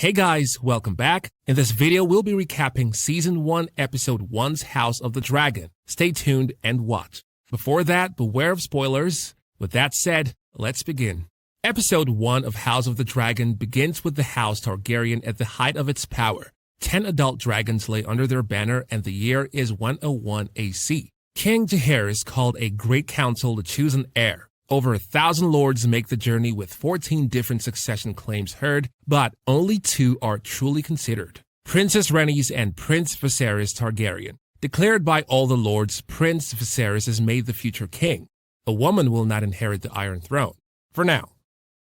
Hey guys, welcome back. In this video, we'll be recapping Season 1, Episode 1's House of the Dragon. Stay tuned and watch. Before that, beware of spoilers. With that said, let's begin. Episode 1 of House of the Dragon begins with the House Targaryen at the height of its power. 10 adult dragons lay under their banner and the year is 101 AC. King Jaehaerys called a great council to choose an heir. Over 1,000 lords make the journey with 14 different succession claims heard, but only 2 are truly considered. Princess Rhaenys and Prince Viserys Targaryen. Declared by all the lords, Prince Viserys is made the future king. A woman will not inherit the Iron Throne. For now.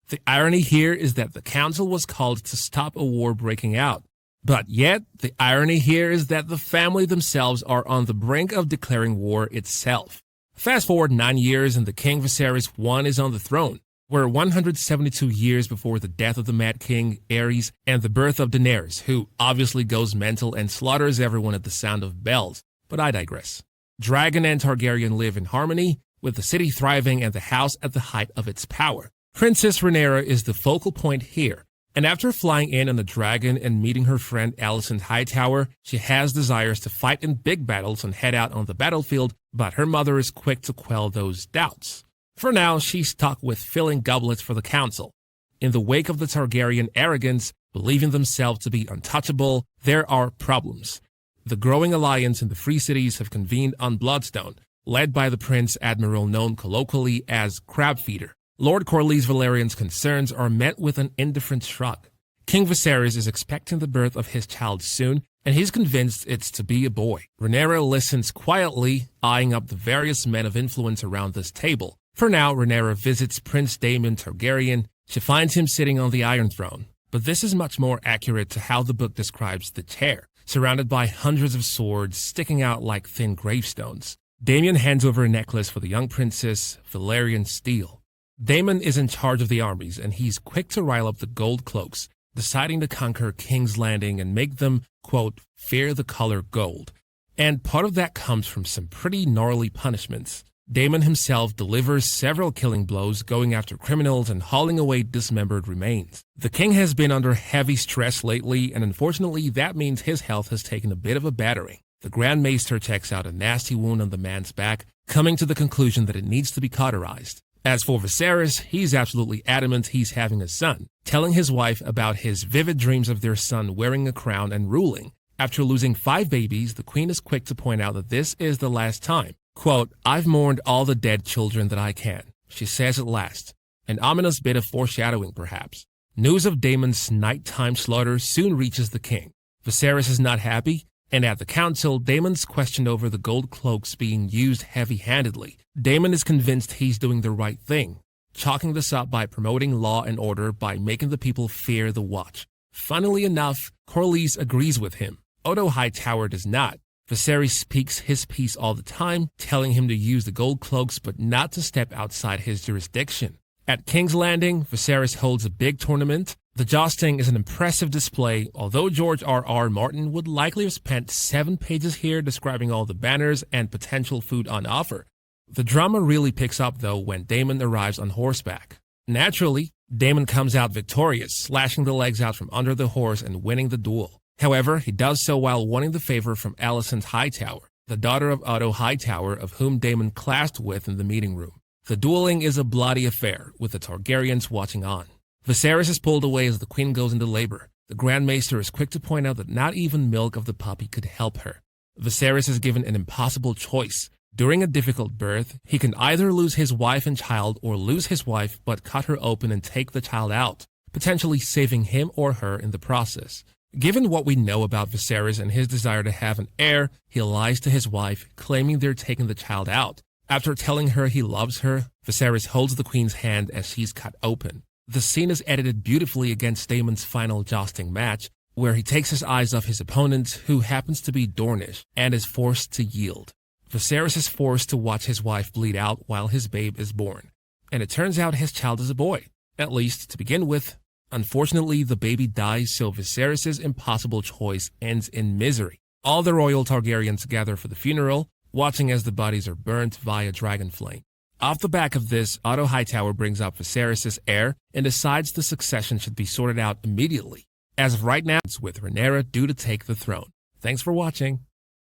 The irony here is that the council was called to stop a war breaking out. But yet, the irony here is that the family themselves are on the brink of declaring war itself. Fast forward 9 years and the King Viserys I is on the throne. We're 172 years before the death of the Mad King, Aerys, and the birth of Daenerys, who obviously goes mental and slaughters everyone at the sound of bells. But I digress. Dragon and Targaryen live in harmony, with the city thriving and the house at the height of its power. Princess Rhaenyra is the focal point here. And after flying in on the dragon and meeting her friend Alicent Hightower, she has desires to fight in big battles and head out on the battlefield, but her mother is quick to quell those doubts. For now, she's stuck with filling goblets for the council. In the wake of the Targaryen arrogance, believing themselves to be untouchable, there are problems. The growing alliance in the Free Cities have convened on Bloodstone, led by the Prince Admiral known colloquially as Crabfeeder. Lord Corlys Valerian's concerns are met with an indifferent shrug. King Viserys is expecting the birth of his child soon, and he's convinced it's to be a boy. Rhaenyra listens quietly, eyeing up the various men of influence around this table. For now, Rhaenyra visits Prince Daemon Targaryen. She finds him sitting on the Iron Throne. But this is much more accurate to how the book describes the chair, surrounded by hundreds of swords sticking out like thin gravestones. Daemon hands over a necklace for the young princess, Valyrian steel. Daemon is in charge of the armies, and he's quick to rile up the gold cloaks, deciding to conquer King's Landing and make them, quote, fear the color gold. And part of that comes from some pretty gnarly punishments. Daemon himself delivers several killing blows, going after criminals and hauling away dismembered remains. The king has been under heavy stress lately, and unfortunately that means his health has taken a bit of a battering. The Grand Maester checks out a nasty wound on the man's back, coming to the conclusion that it needs to be cauterized. As for Viserys, he's absolutely adamant he's having a son, telling his wife about his vivid dreams of their son wearing a crown and ruling. After losing 5 babies, the queen is quick to point out that this is the last time. Quote, I've mourned all the dead children that I can, she says at last. An ominous bit of foreshadowing, perhaps. News of Daemon's nighttime slaughter soon reaches the king. Viserys is not happy, and at the council, Daemon's questioned over the gold cloaks being used heavy-handedly. Daemon is convinced he's doing the right thing, chalking this up by promoting law and order by making the people fear the watch. Funnily enough, Corlys agrees with him. Otto Hightower does not. Viserys speaks his piece all the time, telling him to use the gold cloaks but not to step outside his jurisdiction. At King's Landing, Viserys holds a big tournament. The jousting is an impressive display, although George R.R. Martin would likely have spent 7 pages here describing all the banners and potential food on offer. The drama really picks up, though, when Daemon arrives on horseback. Naturally, Daemon comes out victorious, slashing the legs out from under the horse and winning the duel. However, he does so while wanting the favor from Alicent Hightower, the daughter of Otto Hightower, of whom Daemon clashed with in the meeting room. The dueling is a bloody affair, with the Targaryens watching on. Viserys is pulled away as the queen goes into labor. The Grand Maester is quick to point out that not even milk of the puppy could help her. Viserys is given an impossible choice. During a difficult birth, he can either lose his wife and child or lose his wife but cut her open and take the child out, potentially saving him or her in the process. Given what we know about Viserys and his desire to have an heir, he lies to his wife, claiming they're taking the child out. After telling her he loves her, Viserys holds the queen's hand as she's cut open. The scene is edited beautifully against Daemon's final jousting match, where he takes his eyes off his opponent, who happens to be Dornish, and is forced to yield. Viserys is forced to watch his wife bleed out while his babe is born. And it turns out his child is a boy, at least to begin with. Unfortunately, the baby dies, so Viserys' impossible choice ends in misery. All the royal Targaryens gather for the funeral, watching as the bodies are burnt via dragon flame. Off the back of this, Otto Hightower brings up Viserys' heir and decides the succession should be sorted out immediately. As of right now, it's with Rhaenyra due to take the throne. Thanks for watching.